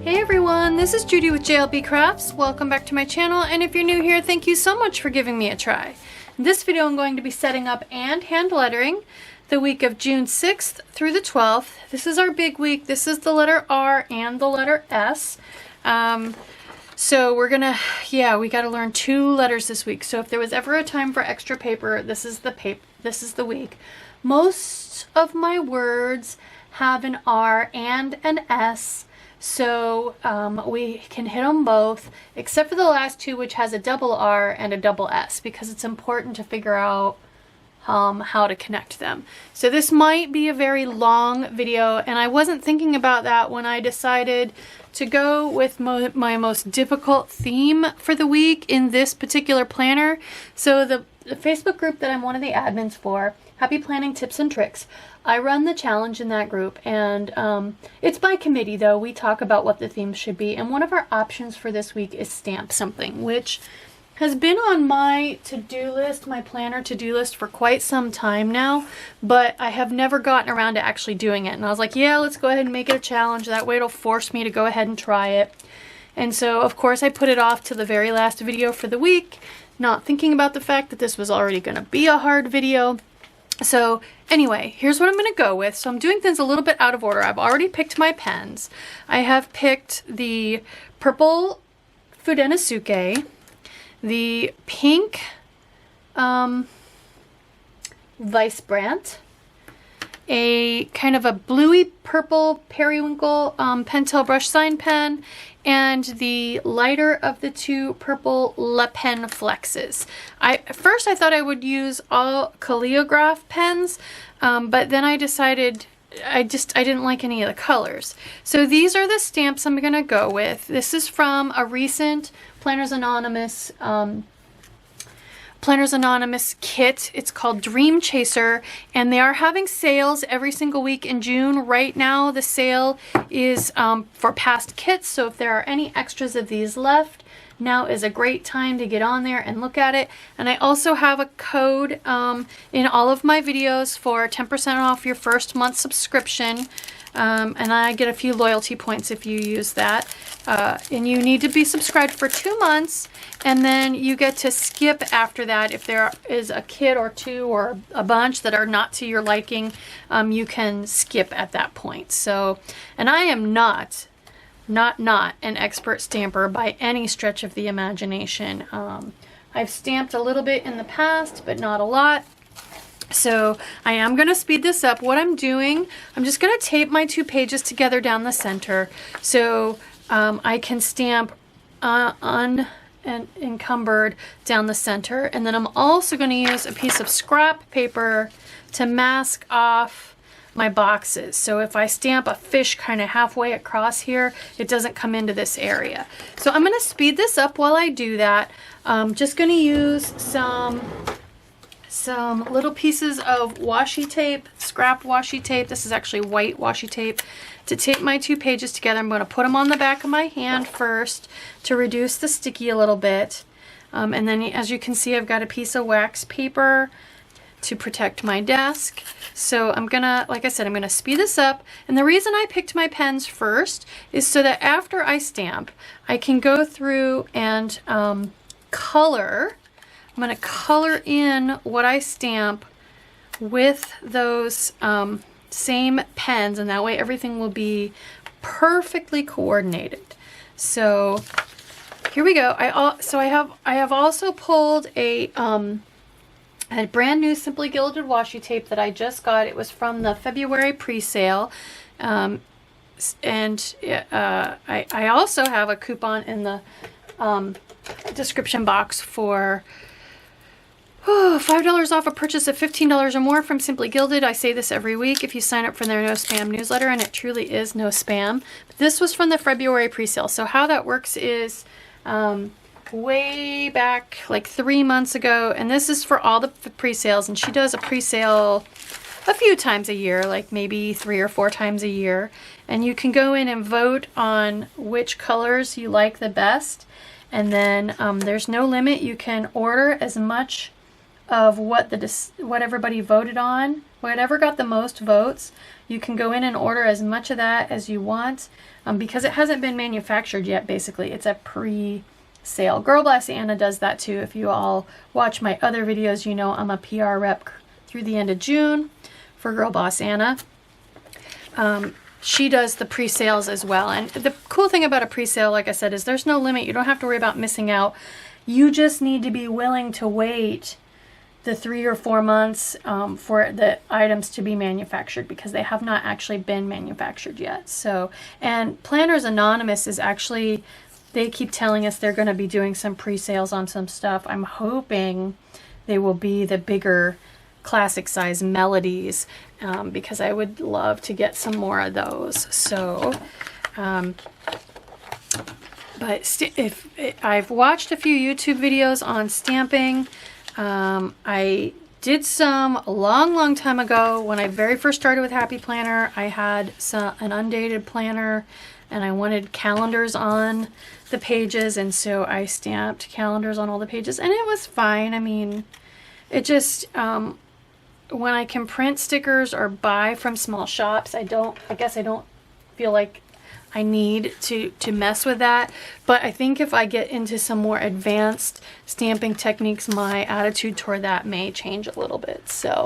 Hey everyone, this is Judi with JLBCrafts. Welcome back to my channel, and if you're new here, thank you so much for giving me a try. In this video I'm going to be setting up and hand lettering the week of June 6th through the 12th. This is our big week. This is the letter R and the letter S. So we're gonna, we gotta learn 2 letters this week. So if there was ever a time for extra paper, this is the week. Most of my words have an R and an S. So we can hit them both, except for the last 2, which has a double R and a double S, because it's important to figure out how to connect them. So this might be a very long video, and I wasn't thinking about that when I decided to go with my most difficult theme for the week in this particular planner. So the Facebook group that I'm one of the admins for, Happy Planning Tips and Tricks, I run the challenge in that group, and it's by committee though. We talk about what the themes should be, and one of our options for this week is stamp something, which has been on my to-do list, my planner to-do list for quite some time now, but I have never gotten around to actually doing it. And I was like, yeah, let's go ahead and make it a challenge. That way it'll force me to go ahead and try it. And so of course I put it off to the very last video for the week, not thinking about the fact that this was already going to be a hard video. So anyway, here's what I'm going to go with. So I'm doing things a little bit out of order. I've already picked my pens. I have picked the purple Fudenosuke, the pink WEISBRANDT, a kind of a bluey purple periwinkle Pentel brush sign pen, and the lighter of the 2 purple Le Pen flexes. At first I thought I would use all Calliograph pens, but then I decided I didn't like any of the colors. So these are the stamps I'm gonna go with. This is from a recent Planners Anonymous kit. It's called Dream Chaser, and they are having sales every single week in June. Right now the sale is for past kits, so if there are any extras of these left, now is a great time to get on there and look at it. And I also have a code in all of my videos for 10% off your first month subscription. And I get a few loyalty points if you use that. And you need to be subscribed for 2 months, and then you get to skip after that. If there is a kit or 2 or a bunch that are not to your liking, you can skip at that point. So, and I am not an expert stamper by any stretch of the imagination. I've stamped a little bit in the past, but not a lot. So I am going to speed this up. What I'm doing, I'm just going to tape my 2 pages together down the center, so I can stamp unencumbered down the center. And then I'm also going to use a piece of scrap paper to mask off my boxes. So if I stamp a fish kind of halfway across here, it doesn't come into this area. So I'm going to speed this up while I do that. I'm just going to use some little pieces of washi tape, scrap washi tape. This is actually white washi tape, to tape my 2 pages together. I'm going to put them on the back of my hand first to reduce the sticky a little bit. And then as you can see, I've got a piece of wax paper to protect my desk. So I'm gonna, like I said, I'm gonna speed this up. And the reason I picked my pens first is so that after I stamp, I can go through and color. I'm going to color in what I stamp with those same pens, and that way everything will be perfectly coordinated. So here we go. I have also pulled a brand new Simply Gilded washi tape that I just got. It was from the February pre-sale. I also have a coupon in the description box for $5 off a purchase of $15 or more from Simply Gilded. I say this every week if you sign up for their no spam newsletter, and it truly is no spam. But this was from the February pre-sale. So how that works is way back like 3 months ago, and this is for all the pre-sales, and she does a pre-sale a few times a year, like maybe 3 or 4 times a year, and you can go in and vote on which colors you like the best, and then there's no limit. You can order as much of what everybody voted on. Whatever got the most votes, you can go in and order as much of that as you want, because it hasn't been manufactured yet. Basically, it's a pre-sale. Girl Boss Anna does that too. If you all watch my other videos, you know I'm a PR rep through the end of June for Girl Boss Anna. She does the pre-sales as well. And the cool thing about a pre-sale, like I said, is there's no limit. You don't have to worry about missing out. You just need to be willing to wait the 3 or 4 months for the items to be manufactured, because they have not actually been manufactured yet. So, and Planners Anonymous is actually, they keep telling us they're going to be doing some pre-sales on some stuff. I'm hoping they will be the bigger classic size melodies, because I would love to get some more of those. So, but if I've watched a few YouTube videos on stamping. I did some a long time ago when I very first started with Happy Planner. I had an undated planner and I wanted calendars on the pages, and so I stamped calendars on all the pages, and it was fine. I mean, it just, when I can print stickers or buy from small shops, I guess I don't feel like I need to mess with that. But I think if I get into some more advanced stamping techniques, my attitude toward that may change a little bit. So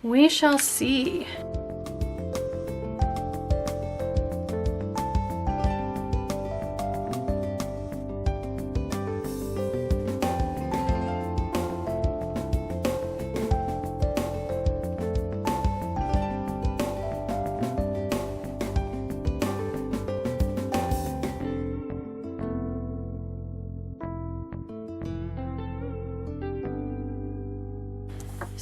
we shall see.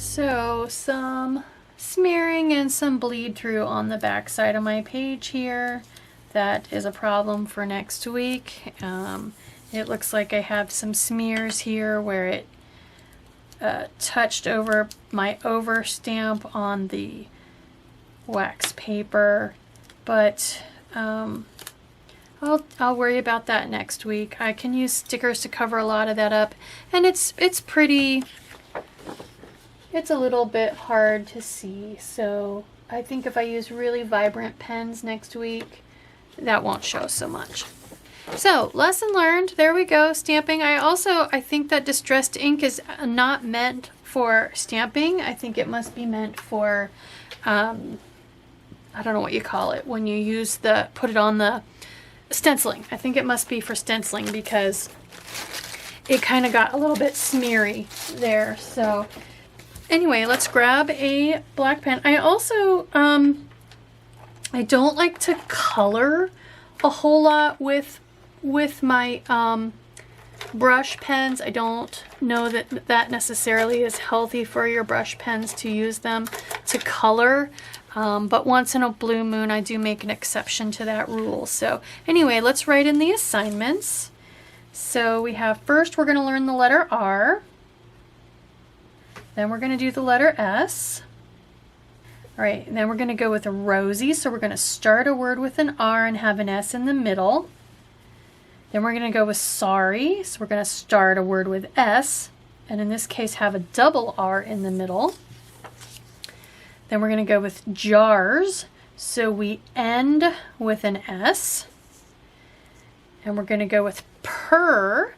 So some smearing and some bleed through on the back side of my page here. That is a problem for next week. It looks like I have some smears here where it touched over my over stamp on the wax paper, but I'll worry about that next week. I can use stickers to cover a lot of that up, and it's a little bit hard to see, so I think if I use really vibrant pens next week, that won't show so much. So, lesson learned. There we go, stamping. I think that distressed ink is not meant for stamping. I think it must be meant for, I don't know what you call it, when you use put it on the stenciling. I think it must be for stenciling, because it kind of got a little bit smeary there. So anyway, let's grab a black pen. I also, I don't like to color a whole lot with my brush pens. I don't know that necessarily is healthy for your brush pens to use them to color. But once in a blue moon, I do make an exception to that rule. So anyway, let's write in the assignments. So we have, first we're going to learn the letter R. Then we're going to do the letter S. All right, and then we're going to go with a Rosie. So we're going to start a word with an R and have an S in the middle. Then we're going to go with sorry. So we're going to start a word with S, and in this case have a double R in the middle. Then we're going to go with jars. So we end with an S. And we're going to go with purr.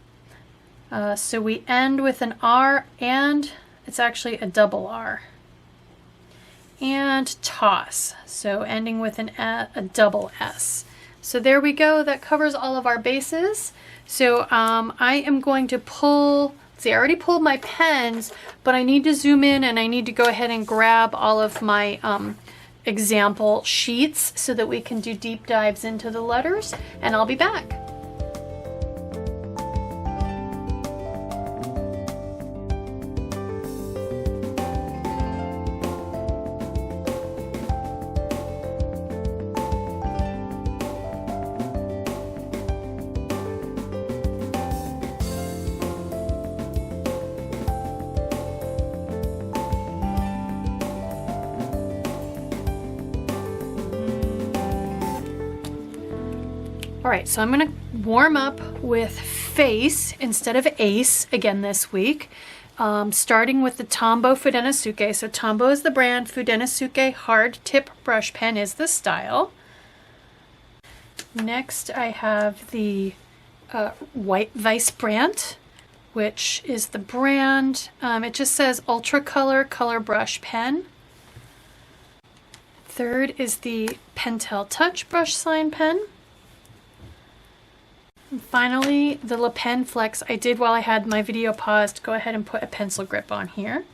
So we end with an R, and it's actually a double R. And toss, so ending with a double S. So there we go, that covers all of our bases. So I am going to pull, see, I already pulled my pens, but I need to zoom in and I need to go ahead and grab all of my example sheets so that we can do deep dives into the letters, and I'll be back. All right, so I'm gonna warm up with face instead of ace again this week. starting with the Tombow Fudenosuke. So Tombow is the brand, Fudenosuke hard tip brush pen is the style. Next I have the WEISBRANDT, which is the brand. It just says Ultra Color Brush Pen. Third is the Pentel Touch Brush Sign Pen. And finally, the Le Pen Flex. I did, while I had my video paused, go ahead and put a pencil grip on here.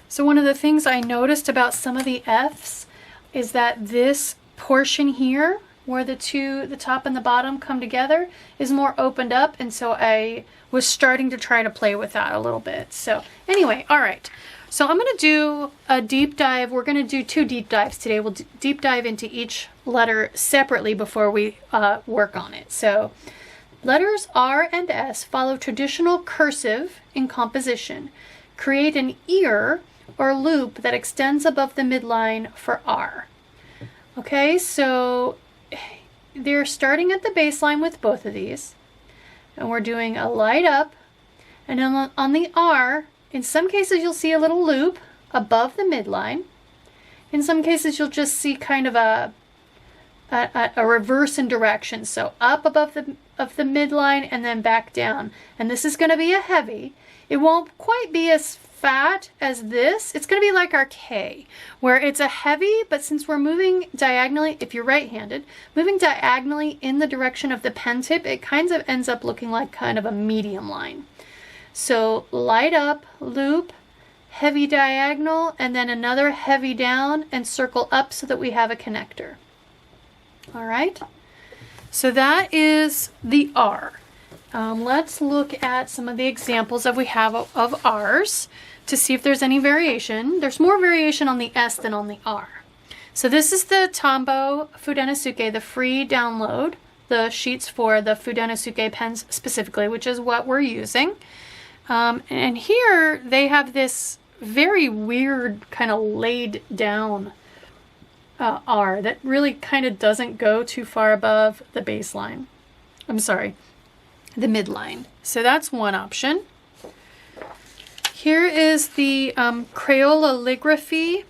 So one of the things I noticed about some of the Fs is that this portion here, where the top and the bottom come together, is more opened up, and so I was starting to try to play with that a little bit. So anyway, all right. So I'm going to do a deep dive. We're going to do 2 deep dives today. We'll deep dive into each letter separately before we work on it. So letters R and S follow traditional cursive in composition. Create an ear or loop that extends above the midline for R. Okay, so they're starting at the baseline with both of these. And we're doing a light up. And then on the R, in some cases you'll see a little loop above the midline. In some cases you'll just see kind of a reverse in direction. So up above the midline and then back down. And this is going to be a heavy. It won't quite be as fat as this. It's going to be like our K, where it's a heavy, but since we're moving diagonally, if you're right-handed, moving diagonally in the direction of the pen tip, it kind of ends up looking like kind of a medium line. So light up, loop, heavy diagonal, and then another heavy down and circle up so that we have a connector. All right, so that is the R. Let's look at some of the examples that we have of R's to see if there's any variation. There's more variation on the S than on the R. So this is the Tombow Fudenosuke, the free download, the sheets for the Fudenosuke pens specifically, which is what we're using. And here they have this very weird kind of laid down R that really kind of doesn't go too far above the baseline. I'm sorry, the midline. So that's one option. Here is the Crayoligraphy,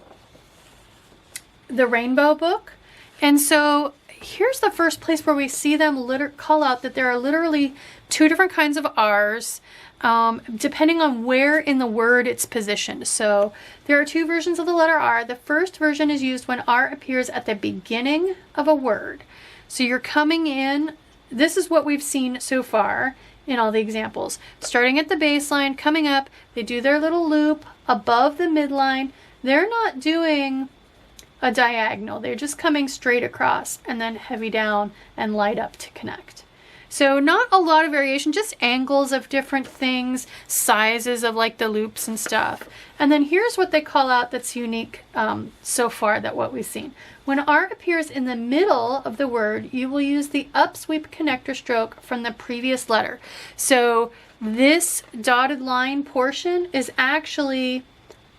the rainbow book. And so here's the first place where we see them call out that there are literally 2 different kinds of R's, depending on where in the word it's positioned. So there are 2 versions of the letter R. The first version is used when R appears at the beginning of a word. So you're coming in, this is what we've seen so far in all the examples. Starting at the baseline, coming up, they do their little loop above the midline. They're not doing a diagonal. They're just coming straight across and then heavy down and light up to connect. So not a lot of variation, just angles of different things, sizes of like the loops and stuff. And then here's what they call out that's unique so far that what we've seen. When R appears in the middle of the word, you will use the upsweep connector stroke from the previous letter. So this dotted line portion is actually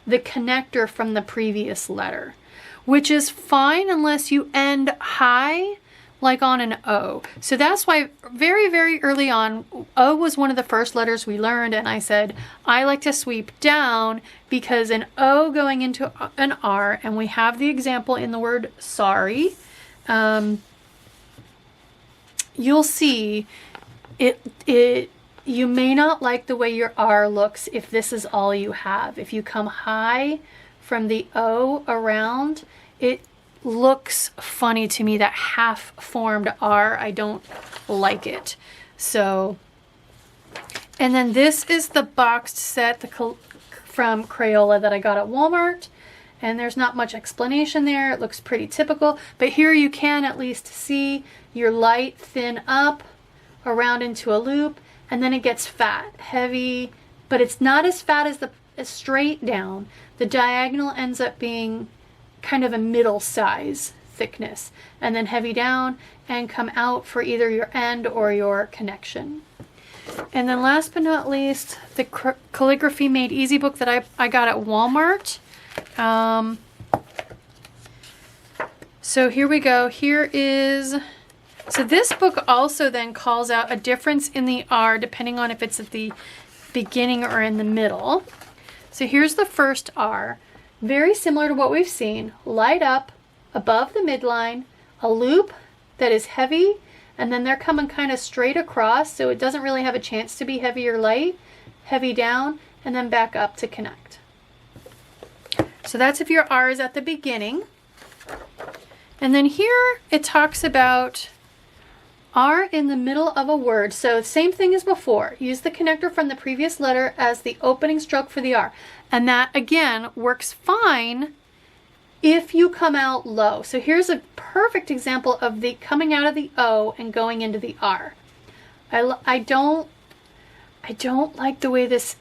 the connector from the previous letter, which is fine unless you end high, like on an O. So that's why very, very early on, O was one of the first letters we learned, and I said, I like to sweep down because an O going into an R, and we have the example in the word sorry, you'll see you may not like the way your R looks if this is all you have. If you come high from the O around, it looks funny to me, that half formed R. I don't like it. So, and then this is the boxed set from Crayola that I got at Walmart, and there's not much explanation there. It looks pretty typical, but here you can at least see your light thin up around into a loop, and then it gets fat, heavy, but it's not as fat as the straight down. The diagonal ends up being kind of a middle size thickness, and then heavy down and come out for either your end or your connection. And then last but not least, the Calligraphy Made Easy book that I got at Walmart. So here we go. Here is, so this book also then calls out a difference in the R depending on if it's at the beginning or in the middle. So here's the first R. Very similar to what we've seen. Light up above the midline, a loop that is heavy, and then they're coming kind of straight across, so it doesn't really have a chance to be heavy or light. Heavy down, and then back up to connect. So that's if your R is at the beginning. And then here it talks about R in the middle of a word. So same thing as before. Use the connector from the previous letter as the opening stroke for the R. And that, again, works fine if you come out low. So here's a perfect example of the coming out of the O and going into the R. I don't like the way this,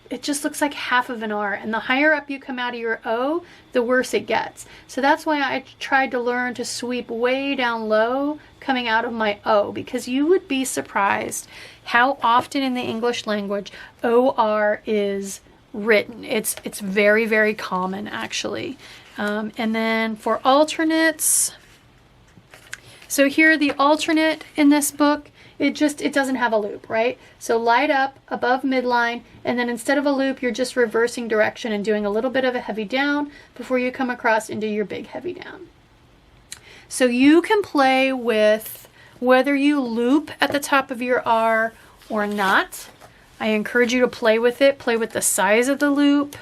it just looks like half of an R, and the higher up you come out of your O, the worse it gets. So that's why I tried to learn to sweep way down low coming out of my O, because you would be surprised how often in the English language OR is written. It's very, very common, actually. And then for alternates, so here the alternate in this book, it doesn't have a loop, right? So light up above midline, and then instead of a loop, you're just reversing direction and doing a little bit of a heavy down before you come across into your big heavy down. So you can play with whether you loop at the top of your R or not. I encourage you to play with it, play with the size of the loop,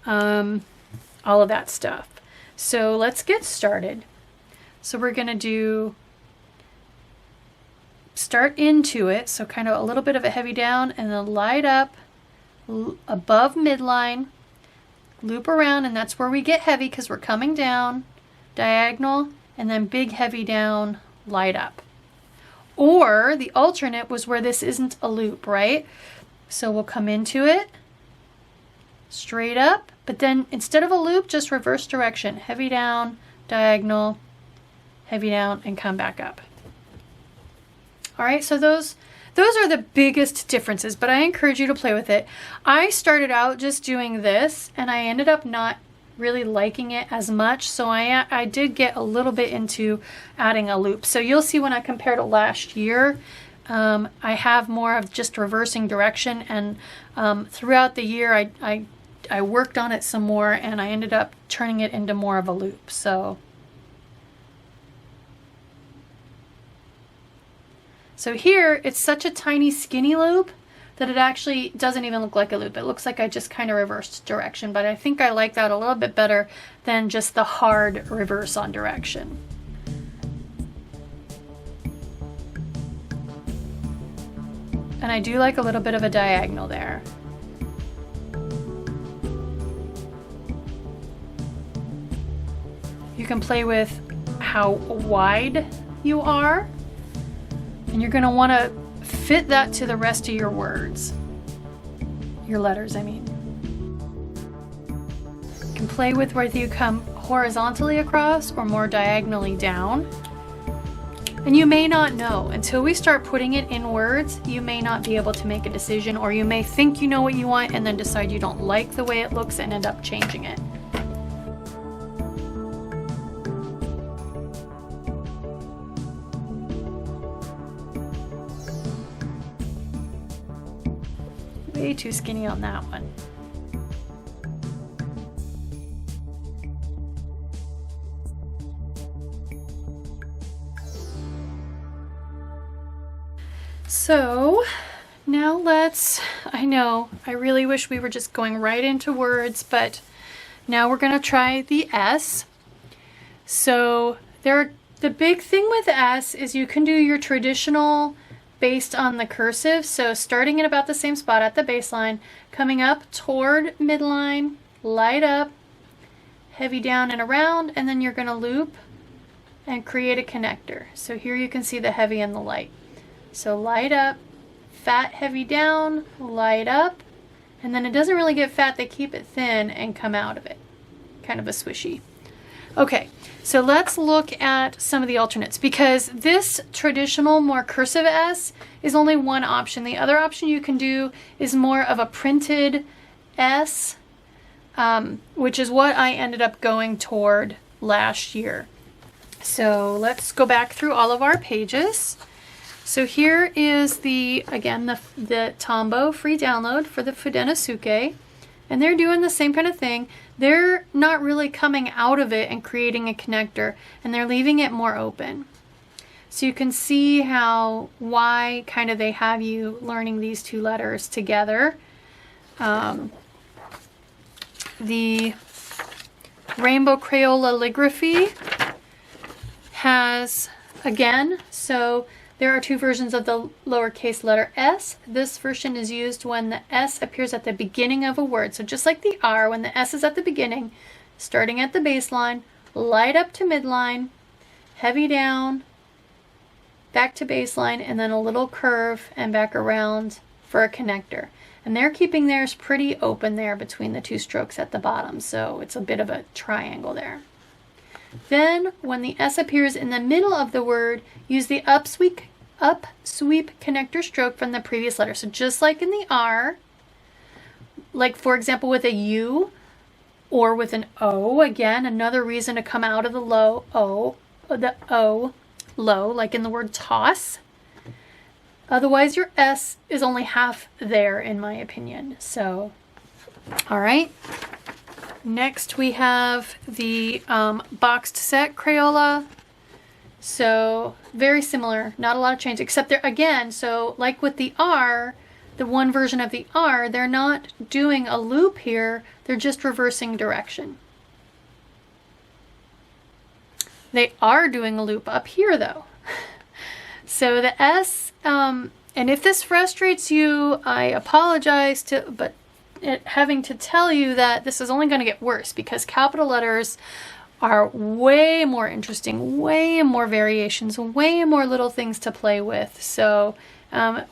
all of that stuff. So let's get started. So we're gonna start into it, so kind of a little bit of a heavy down, and then light up above midline, loop around, and that's where we get heavy because we're coming down, diagonal, and then big heavy down, light up. Or the alternate was where this isn't a loop, right? So we'll come into it, straight up, but then instead of a loop, just reverse direction, heavy down, diagonal, heavy down, and come back up. All right, so those are the biggest differences, but I encourage you to play with it. I started out just doing this, and I ended up not really liking it as much, so I did get a little bit into adding a loop. So you'll see when I compare to last year, I have more of just reversing direction, and throughout the year I worked on it some more, and I ended up turning it into more of a loop. So here, it's such a tiny skinny loop that it actually doesn't even look like a loop. It looks like I just kind of reversed direction, but I think I like that a little bit better than just the hard reverse on direction. And I do like a little bit of a diagonal there. You can play with how wide you are, and you're going to want to fit that to the rest of your words. Your letters, I mean. You can play with whether you come horizontally across or more diagonally down. And you may not know. Until we start putting it in words, you may not be able to make a decision, or you may think you know what you want and then decide you don't like the way it looks and end up changing it. Way too skinny on that one. So now I know, I really wish we were just going right into words, but now we're going to try the S. So the big thing with S is you can do your traditional based on the cursive, so starting at about the same spot at the baseline, coming up toward midline, light up, heavy down and around, and then you're going to loop and create a connector. So here you can see the heavy and the light. So light up, fat, heavy down, light up, and then it doesn't really get fat, they keep it thin and come out of it. Kind of a swishy. Okay, so let's look at some of the alternates, because this traditional, more cursive S is only one option. The other option you can do is more of a printed S, which is what I ended up going toward last year. So let's go back through all of our pages. So here is the, again, the Tombow free download for the Fudenosuke. And they're doing the same kind of thing. They're not really coming out of it and creating a connector, and they're leaving it more open. So you can see why kind of they have you learning these two letters together. The Rainbow Crayoligraphy has, again, so there are two versions of the lowercase letter s. This version is used when the s appears at the beginning of a word. So just like the r, when the s is at the beginning, starting at the baseline, light up to midline, heavy down, back to baseline, and then a little curve and back around for a connector. And they're keeping theirs pretty open there between the two strokes at the bottom, so it's a bit of a triangle there. Then, when the S appears in the middle of the word, use the upsweep connector stroke from the previous letter. So just like in the R, like for example with a U or with an O, again, another reason to come out of the O, low, like in the word toss. Otherwise, your S is only half there, in my opinion. So, all right. Next, we have the boxed set Crayola. So, very similar. Not a lot of change, except they're, again, so like with the R, the one version of the R, they're not doing a loop here. They're just reversing direction. They are doing a loop up here, though. So the S, and if this frustrates you, I apologize but having to tell you that this is only going to get worse because capital letters are way more interesting, way more variations, way more little things to play with. So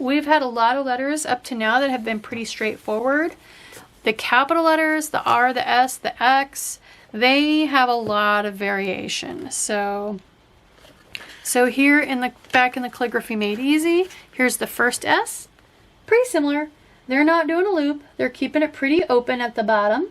we've had a lot of letters up to now that have been pretty straightforward. The capital letters, the R, the S, the X, they have a lot of variation. So here back in the Calligraphy Made Easy, here's the first S. Pretty similar. They're not doing a loop. They're keeping it pretty open at the bottom.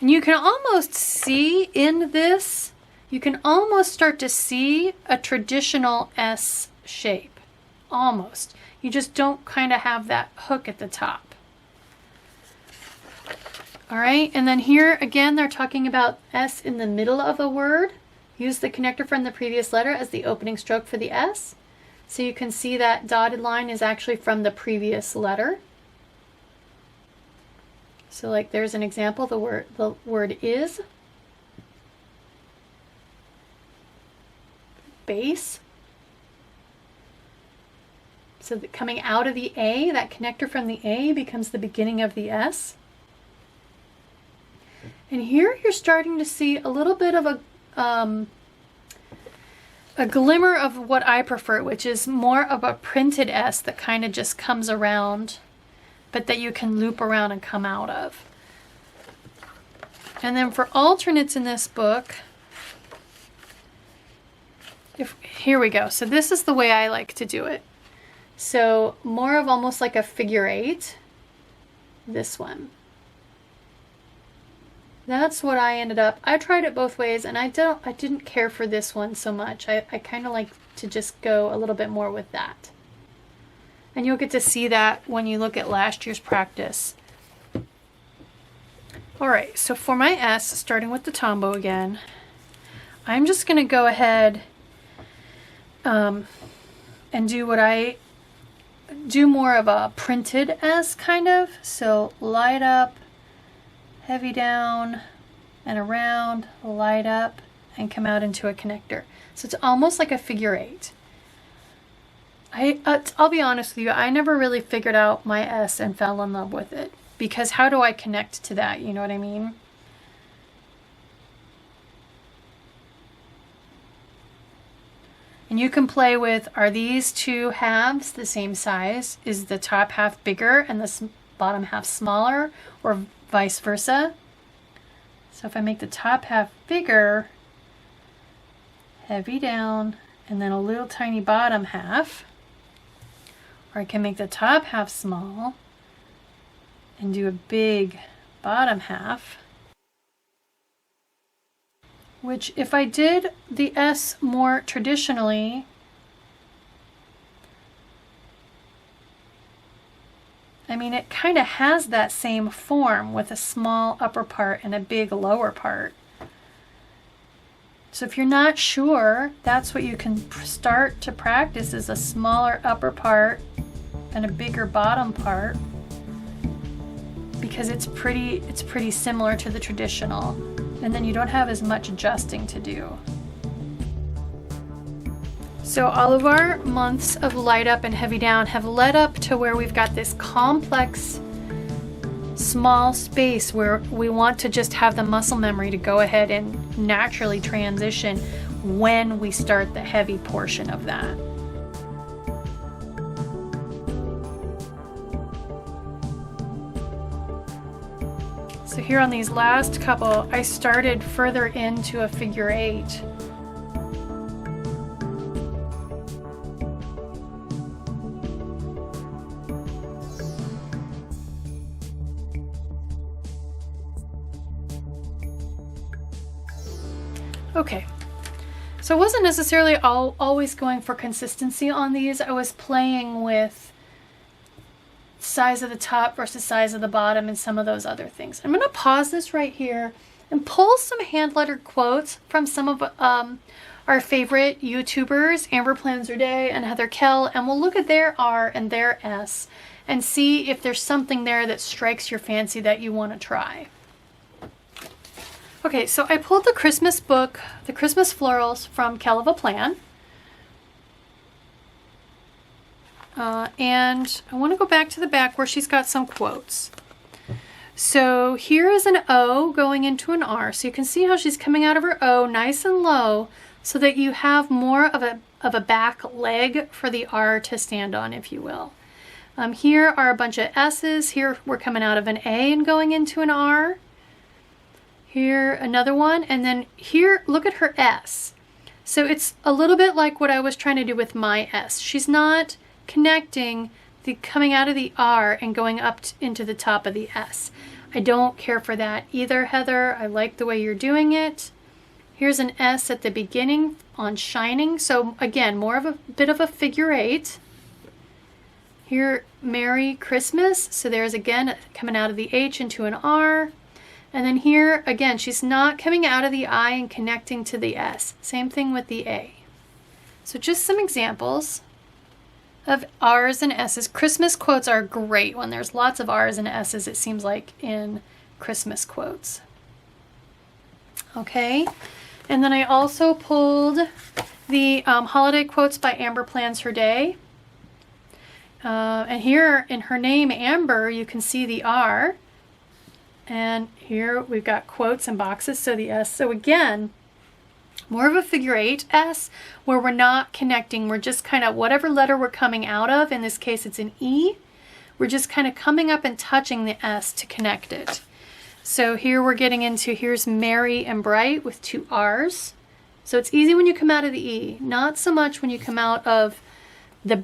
And you can almost see in this, you can almost start to see a traditional S shape. Almost. You just don't kind of have that hook at the top. All right, and then here again, they're talking about S in the middle of a word. Use the connector from the previous letter as the opening stroke for the S. So you can see that dotted line is actually from the previous letter. So like there's an example, the word is. Base. So that coming out of the A, that connector from the A becomes the beginning of the S. And here you're starting to see a little bit of a glimmer of what I prefer, which is more of a printed S that kind of just comes around, but that you can loop around and come out of. And then for alternates in this book, here we go. So this is the way I like to do it. So more of almost like a figure eight, this one. That's what I ended up. I tried it both ways, and I didn't care for this one so much. I kind of like to just go a little bit more with that. And you'll get to see that when you look at last year's practice. All right, so for my S, starting with the Tombow again, I'm just going to go ahead and do what I do more of a printed S kind of. So light up, heavy down and around, light up, and come out into a connector. So it's almost like a figure eight. I'll be honest with you, I never really figured out my S and fell in love with it, because how do I connect to that, you know what I mean? And you can play with, are these two halves the same size? Is the top half bigger and the bottom half smaller, or vice versa? So if I make the top half bigger, heavy down, and then a little tiny bottom half, or I can make the top half small and do a big bottom half. which if I did the S more traditionally, I mean, it kind of has that same form with a small upper part and a big lower part. So if you're not sure, that's what you can start to practice, is a smaller upper part and a bigger bottom part, because it's pretty similar to the traditional, and then you don't have as much adjusting to do. So all of our months of light up and heavy down have led up to where we've got this complex small space where we want to just have the muscle memory to go ahead and naturally transition when we start the heavy portion of that. So here on these last couple, I started further into a figure 8. Okay, so I wasn't necessarily always going for consistency on these. I was playing with size of the top versus size of the bottom and some of those other things. I'm going to pause this right here and pull some hand-lettered quotes from some of our favorite YouTubers, Amber Plans Her Day and Heather Kell, and we'll look at their R and their S and see if there's something there that strikes your fancy that you want to try. Okay, so I pulled the Christmas book, the Christmas Florals from Calcifur Plan. And I want to go back to the back where she's got some quotes. So here is an O going into an R. So you can see how she's coming out of her O nice and low so that you have more of a back leg for the R to stand on, if you will. Here are a bunch of S's. Here we're coming out of an A and going into an R. Here another one, and then here look at her S. So it's a little bit like what I was trying to do with my S. She's not connecting the coming out of the R and going up into the top of the S. I don't care for that either, Heather. I like the way you're doing it. Here's an S at the beginning on shining. So again, more of a bit of a figure 8. Here, Merry Christmas. So there's again coming out of the H into an R. And then here, again, she's not coming out of the I and connecting to the S. Same thing with the A. So just some examples of R's and S's. Christmas quotes are great when there's lots of R's and S's, it seems like, in Christmas quotes. Okay, and then I also pulled the holiday quotes by Amber Plans Her Day. And here in her name, Amber, you can see the R. And here we've got quotes and boxes, so the S. So again, more of a figure 8 S where we're not connecting. We're just kind of whatever letter we're coming out of. In this case, it's an E. We're just kind of coming up and touching the S to connect it. So here we're getting into, here's merry and bright with 2 R's. So it's easy when you come out of the E, not so much when you come out of the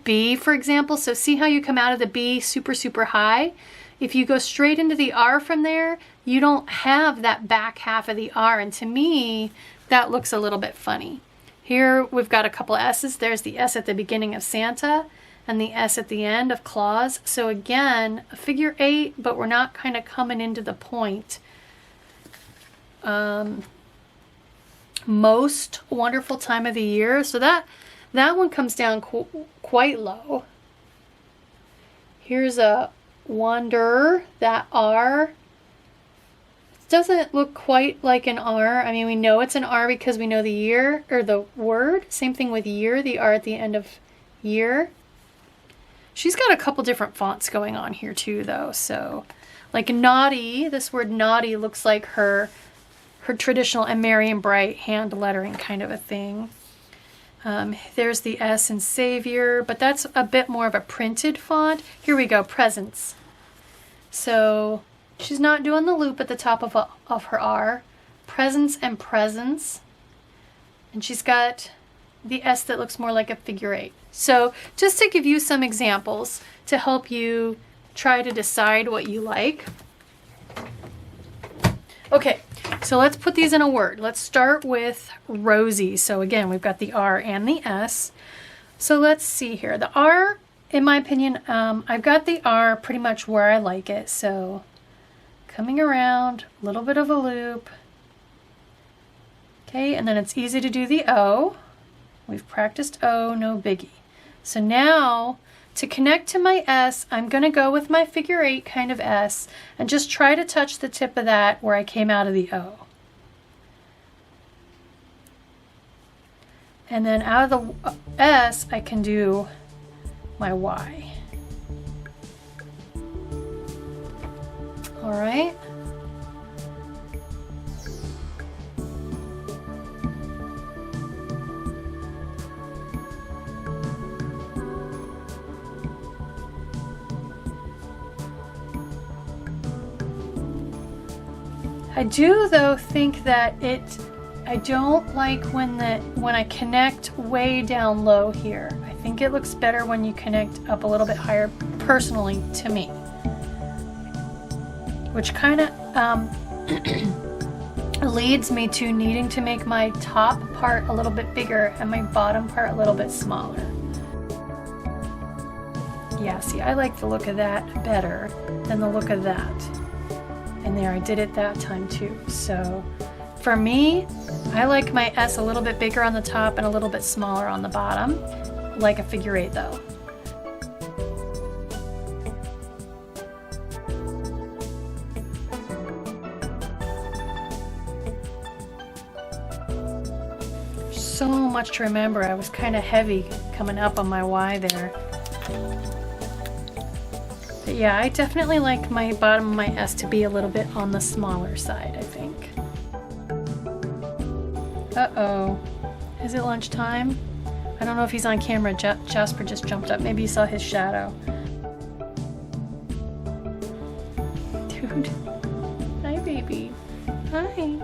B, for example. So see how you come out of the B super, super high? If you go straight into the R from there, you don't have that back half of the R, and to me, that looks a little bit funny. Here we've got a couple S's. There's the S at the beginning of Santa and the S at the end of Claus. So again, a figure 8, but we're not kind of coming into the point. Most wonderful time of the year. So that one comes down quite low. Here's a wonder, that R. It doesn't look quite like an R. I mean, we know it's an R because we know the year, or the word. Same thing with year, the R at the end of year. She's got a couple different fonts going on here too, though. So, like naughty, this word naughty looks like her traditional and merry and bright hand lettering kind of a thing. There's the S in Savior, but that's a bit more of a printed font. Here we go, presents. So she's not doing the loop at the top of her R. Presents and presents. And she's got the S that looks more like a figure 8. So just to give you some examples to help you try to decide what you like. Okay, So let's put these in a word. Let's start with Rosie. So again, we've got the R and the S. So let's see here. The R, in my opinion, I've got the R pretty much where I like it. So coming around, a little bit of a loop. Okay, and then it's easy to do the O. We've practiced O, no biggie. So now, to connect to my S, I'm going to go with my figure 8 kind of S and just try to touch the tip of that where I came out of the O. And then out of the S, I can do my Y. All right. I do though think that I don't like when I connect way down low here. I think it looks better when you connect up a little bit higher, personally to me. Which kind of leads me to needing to make my top part a little bit bigger and my bottom part a little bit smaller. Yeah, see, I like the look of that better than the look of that. And there, I did it that time too. So for me, I like my S a little bit bigger on the top and a little bit smaller on the bottom, like a figure 8 though. So much to remember. I was kind of heavy coming up on my Y there. But yeah, I definitely like my bottom of my S to be a little bit on the smaller side, I think. Uh-oh. Is it lunchtime? I don't know if he's on camera. Jazpur just jumped up. Maybe you saw his shadow. Dude. Hi, baby. Hi.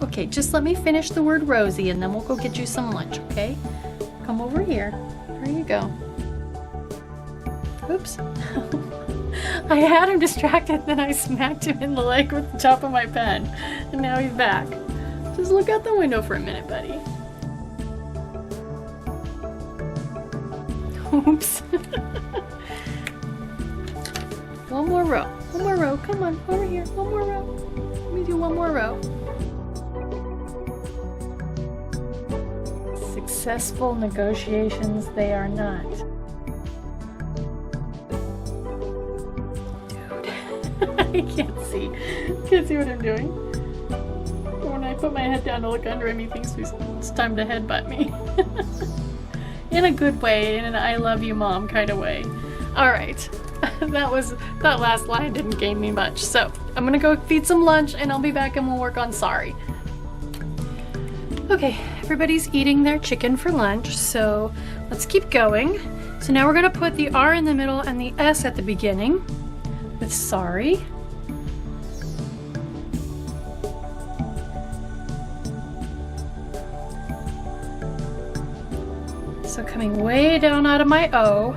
Okay, just let me finish the word Rosie and then we'll go get you some lunch, okay? Come over here. There you go. Oops. I had him distracted, then I smacked him in the leg with the top of my pen. And now he's back. Just look out the window for a minute, buddy. Oops. One more row. One more row. Come on, over here. One more row. Let me do one more row. Successful negotiations they are not. I can't see. Can't see what I'm doing. When I put my head down to look under him, he thinks it's time to headbutt me. In a good way, in an I love you mom kind of way. Alright. That last line didn't gain me much. So I'm gonna go feed some lunch and I'll be back and we'll work on sorry. Okay, everybody's eating their chicken for lunch, so let's keep going. So now we're gonna put the R in the middle and the S at the beginning with sorry. So coming way down out of my O.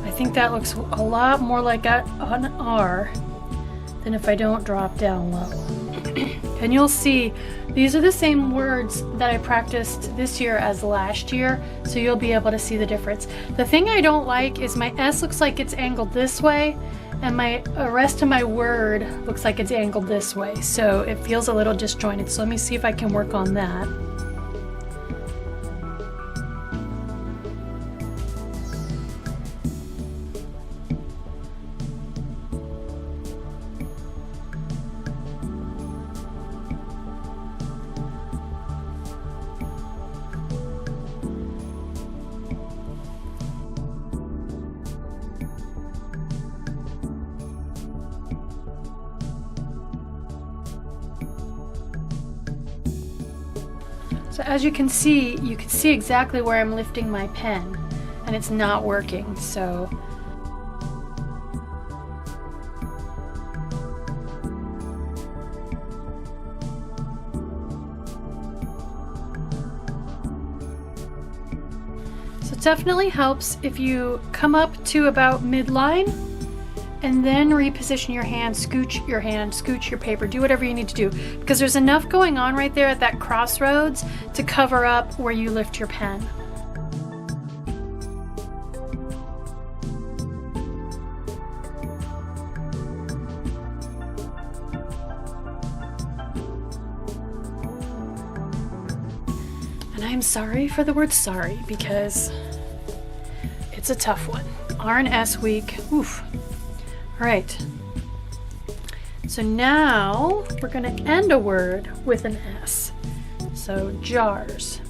I think that looks a lot more like an R than if I don't drop down low. And you'll see these are the same words that I practiced this year as last year, so you'll be able to see the difference. The thing I don't like is my S looks like it's angled this way, and my rest of my word looks like it's angled this way, so it feels a little disjointed. So let me see if I can work on that. So as you can see exactly where I'm lifting my pen, and it's not working, so. definitely helps if you come up to about midline and then reposition your hand, scooch your paper, do whatever you need to do, because there's enough going on right there at that crossroads to cover up where you lift your pen. And I'm sorry for the word sorry, because it's a tough one. R and S week, oof. All right, so now we're going to end a word with an S. So jars.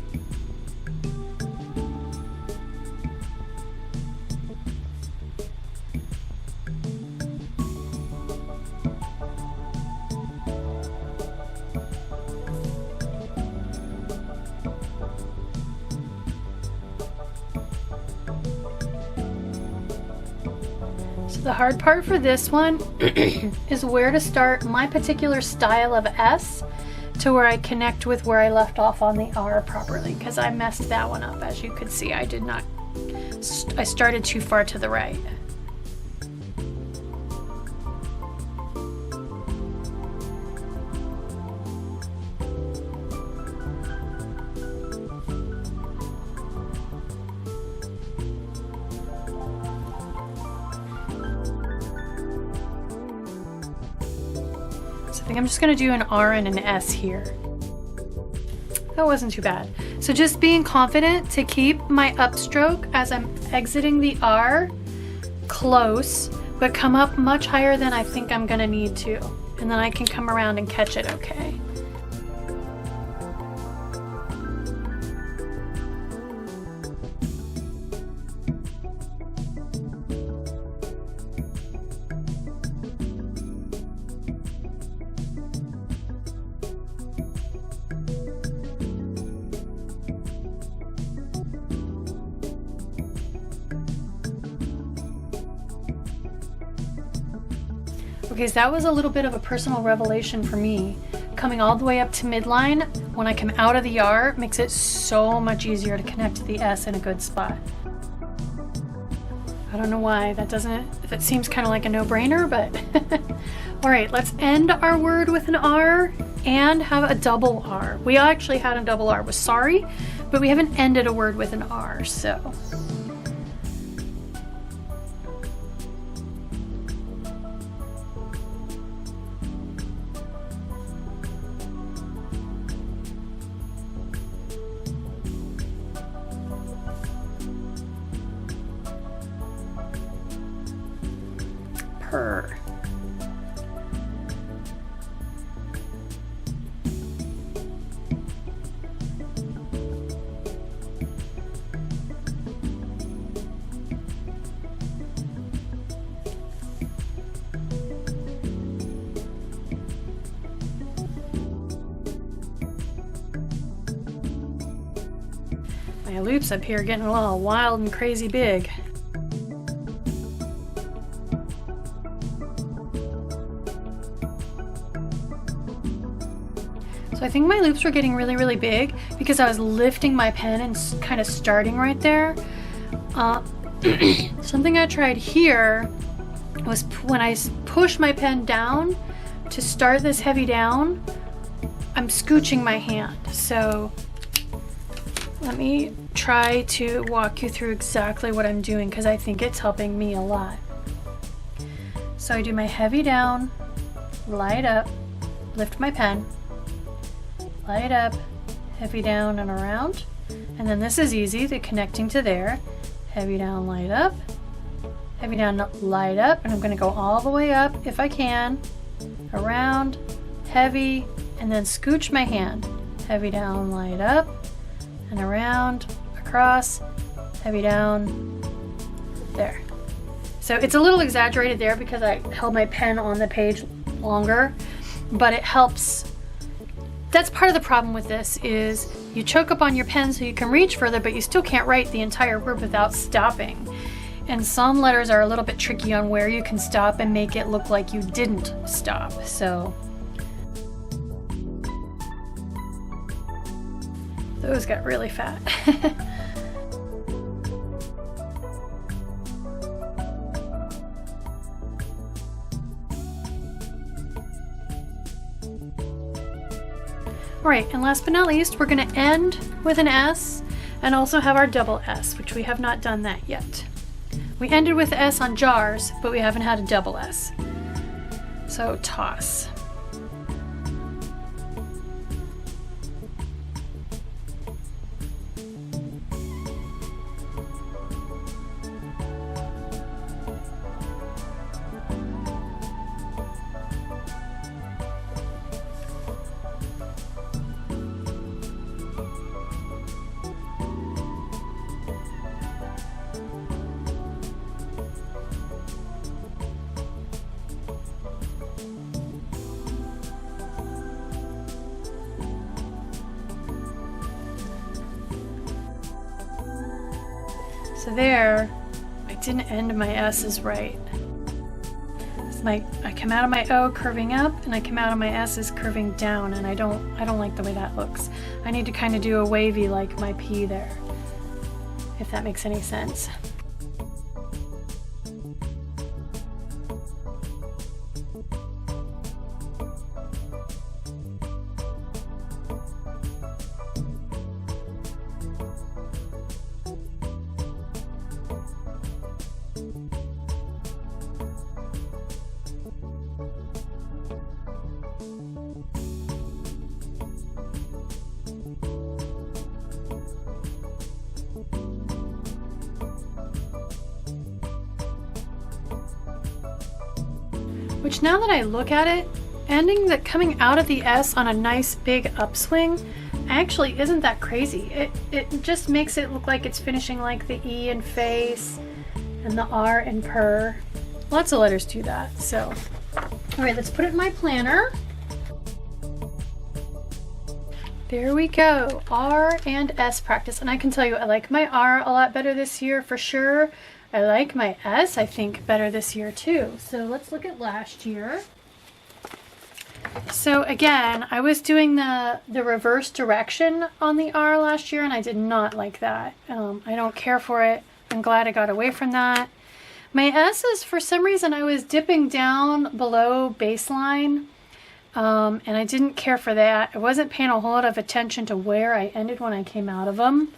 The hard part for this one is where to start my particular style of S to where I connect with where I left off on the R properly, because I messed that one up. As you could see, I started too far to the right. I think I'm just going to do an R and an S here. That wasn't too bad. So just being confident to keep my upstroke as I'm exiting the R close, but come up much higher than I think I'm going to need to. And then I can come around and catch it okay. Okay, so that was a little bit of a personal revelation for me. Coming all the way up to midline, when I come out of the R, makes it so much easier to connect to the S in a good spot. I don't know why that seems kind of like a no-brainer, but all right, let's end our word with an R and have a double R. We actually had a double R with sorry, but we haven't ended a word with an R, so. Per. My loops up here are getting a little wild and crazy big. So I think my loops were getting really, really big because I was lifting my pen and kind of starting right there. Something I tried here was when I push my pen down to start this heavy down, I'm scooching my hand. So let me try to walk you through exactly what I'm doing because I think it's helping me a lot. So I do my heavy down, light up, lift my pen, light up, heavy down and around. And then this is easy, the connecting to there. Heavy down, light up, heavy down, light up. And I'm gonna go all the way up if I can, around, heavy, and then scooch my hand. Heavy down, light up, and around, across, heavy down, there. So it's a little exaggerated there because I held my pen on the page longer, but it helps. That's part of the problem with this is you choke up on your pen so you can reach further, but you still can't write the entire word without stopping. And some letters are a little bit tricky on where you can stop and make it look like you didn't stop. So those got really fat. Alright, and last but not least, we're going to end with an S and also have our double S, which we have not done that yet. We ended with S on jars, but we haven't had a double S. So toss. So there, I didn't end my S's right. I come out of my O curving up, and I come out of my S's curving down, and I don't like the way that looks. I need to kind of do a wavy like my P there, if that makes any sense. Which, now that I look at it, coming out of the S on a nice big upswing actually isn't that crazy. It just makes it look like it's finishing like the E in face and the R in purr. Lots of letters do that. So, all right, let's put it in my planner. There we go, R and S practice. And I can tell you, I like my R a lot better this year for sure. I like my S, I think, better this year too. So let's look at last year. So again, I was doing the reverse direction on the R last year, and I did not like that. I don't care for it. I'm glad I got away from that. My S's, for some reason, I was dipping down below baseline, and I didn't care for that. I wasn't paying a whole lot of attention to where I ended when I came out of them.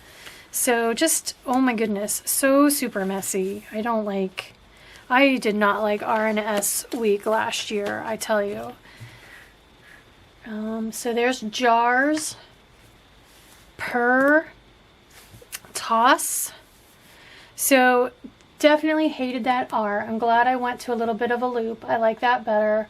So just, oh my goodness, so super messy. I did not like R and S week last year, I tell you. So there's jars, purr, toss. So definitely hated that R. I'm glad I went to a little bit of a loop. I like that better.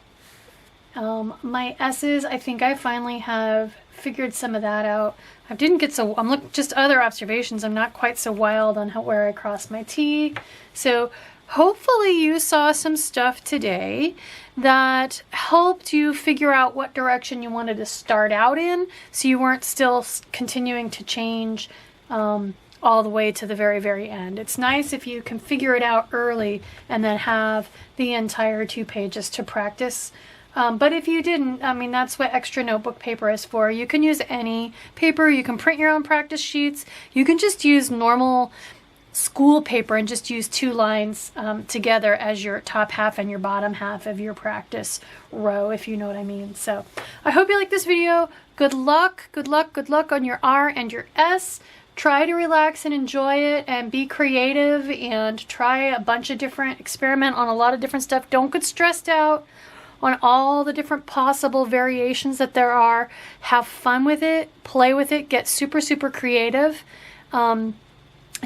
My S's, I think I finally have figured some of that out. I didn't get so, I'm looking, just other observations, I'm not quite so wild on where I crossed my T. So hopefully you saw some stuff today that helped you figure out what direction you wanted to start out in, so you weren't still continuing to change all the way to the very, very end. It's nice if you can figure it out early and then have the entire 2 pages to practice. But if you didn't, I mean, that's what extra notebook paper is for. You can use any paper. You can print your own practice sheets. You can just use normal school paper and just use 2 lines together as your top half and your bottom half of your practice row, if you know what I mean. So I hope you like this video. Good luck, good luck, good luck on your R and your S. Try to relax and enjoy it and be creative and try a bunch of different, experiment on a lot of different stuff. Don't get stressed out on all the different possible variations that there are. Have fun with it, play with it, get super, super creative, and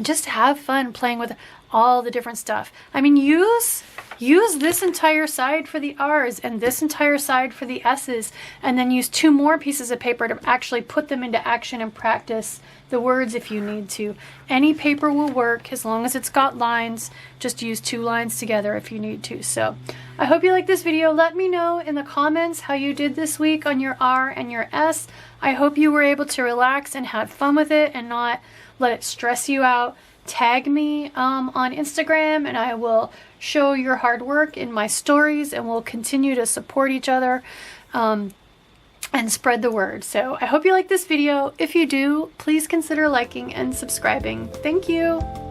just have fun playing with all the different stuff. I mean, use this entire side for the R's and this entire side for the S's, and then use 2 more pieces of paper to actually put them into action and practice the words if you need to. Any paper will work as long as it's got lines. Just use 2 lines together if you need to. So I hope you like this video. Let me know in the comments how you did this week on your R and your S. I hope you were able to relax and have fun with it and not let it stress you out. Tag me on Instagram and I will show your hard work in my stories, and we'll continue to support each other and spread the word. So I hope you like this video. If you do, please consider liking and subscribing. Thank you.